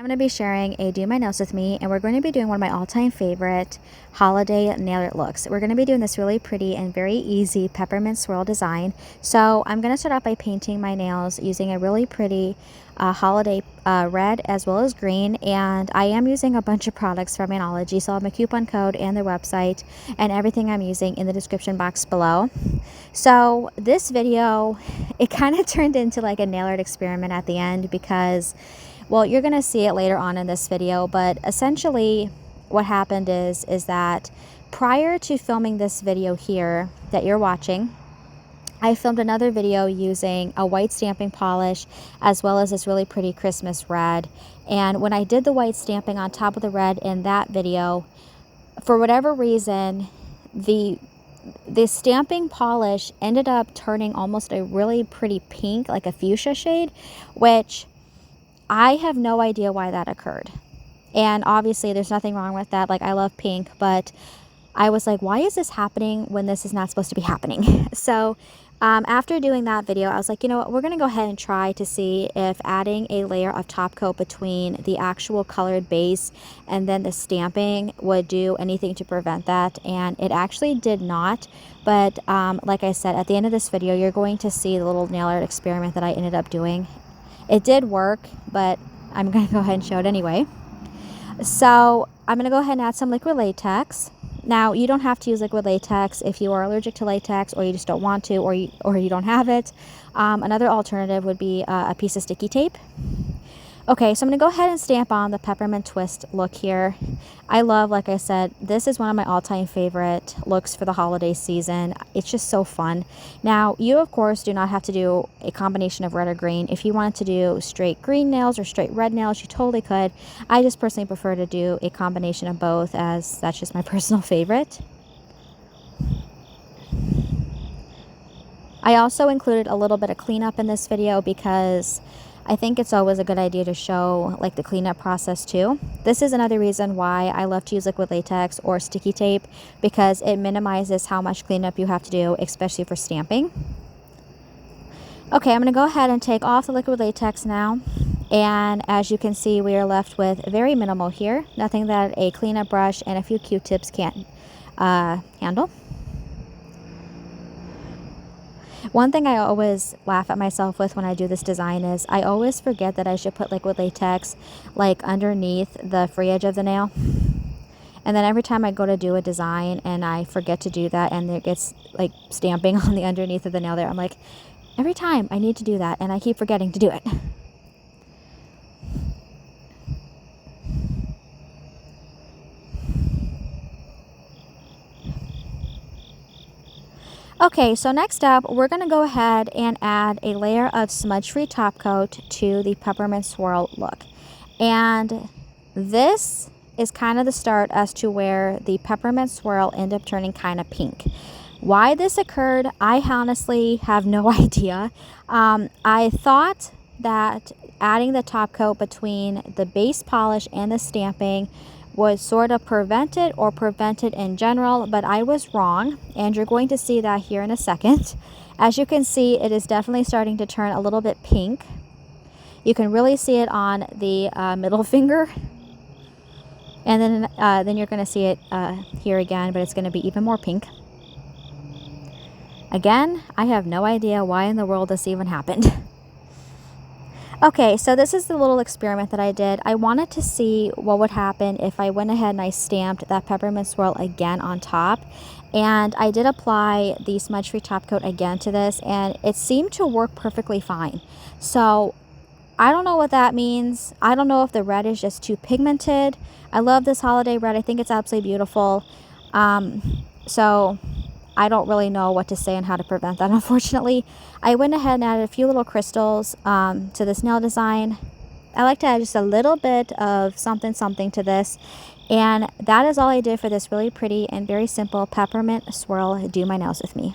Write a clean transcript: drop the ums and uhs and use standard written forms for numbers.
I'm going to be sharing a do my nails with me, and we're going to be doing one of my all-time favorite holiday nail art looks. We're going to be doing this really pretty and very easy peppermint swirl design. So I'm going to start out by painting my nails using a really pretty holiday red as well as green, and I am using a bunch of products from Analogy, so I'll have my coupon code and their website and everything I'm using in the description box below. So this video, it kind of turned into like a nail art experiment at the end because, well, you're going to see it later on in this video, but essentially what happened is that prior to filming this video here that you're watching, I filmed another video using a white stamping polish as well as this really pretty Christmas red. And when I did the white stamping on top of the red in that video, for whatever reason, the stamping polish ended up turning almost a really pretty pink, like a fuchsia shade, which I have no idea why that occurred. And obviously there's nothing wrong with that. Like, I love pink, but I was like, why is this happening when this is not supposed to be happening? So after doing that video, I was like, you know what, we're going to go ahead and try to see if adding a layer of top coat between the actual colored base and then the stamping would do anything to prevent that. And it actually did not. But like I said, at the end of this video, you're going to see the little nail art experiment that I ended up doing. It did work, but I'm going to go ahead and show it anyway. So I'm going to go ahead and add some liquid latex. Now, you don't have to use liquid latex if you are allergic to latex, or you just don't want to, or you don't have it. Another alternative would be a piece of sticky tape. Okay, so I'm going to go ahead and stamp on the peppermint twist look here. I love, like I said, this is one of my all-time favorite looks for the holiday season. It's just so fun. Now, you, of course, do not have to do a combination of red or green. If you wanted to do straight green nails or straight red nails, you totally could. I just personally prefer to do a combination of both, as that's just my personal favorite. I also included a little bit of cleanup in this video because I think it's always a good idea to show like the cleanup process too. This is another reason why I love to use liquid latex or sticky tape, because it minimizes how much cleanup you have to do, especially for stamping. Okay, I'm going to go ahead and take off the liquid latex now. And as you can see, we are left with very minimal here. Nothing that a cleanup brush and a few Q-tips can't handle. One thing I always laugh at myself with when I do this design is I always forget that I should put liquid latex like underneath the free edge of the nail. And then every time I go to do a design and I forget to do that, and it gets like stamping on the underneath of the nail there, I'm like, every time I need to do that and I keep forgetting to do it. Okay, so next up, we're going to go ahead and add a layer of smudge-free top coat to the peppermint swirl look. And this is kind of the start as to where the peppermint swirl ended up turning kind of pink. Why this occurred, I honestly have no idea. I thought that adding the top coat between the base polish and the stamping would sort of prevent it, or prevent it in general, but I was wrong, and you're going to see that here in a second. As you can see, it is definitely starting to turn a little bit pink. You can really see it on the middle finger, and then you're going to see it here again, but it's going to be even more pink. Again, I have no idea why in the world this even happened. Okay, so this is the little experiment that I did. I wanted to see what would happen if I went ahead and I stamped that peppermint swirl again on top. And I did apply the smudge-free top coat again to this, and it seemed to work perfectly fine. So I don't know what that means. I don't know if the red is just too pigmented. I love this holiday red. I think it's absolutely beautiful. So I don't really know what to say and how to prevent that, unfortunately. I went ahead and added a few little crystals to this nail design. I like to add just a little bit of something to this. And that is all I did for this really pretty and very simple peppermint swirl do my nails with me.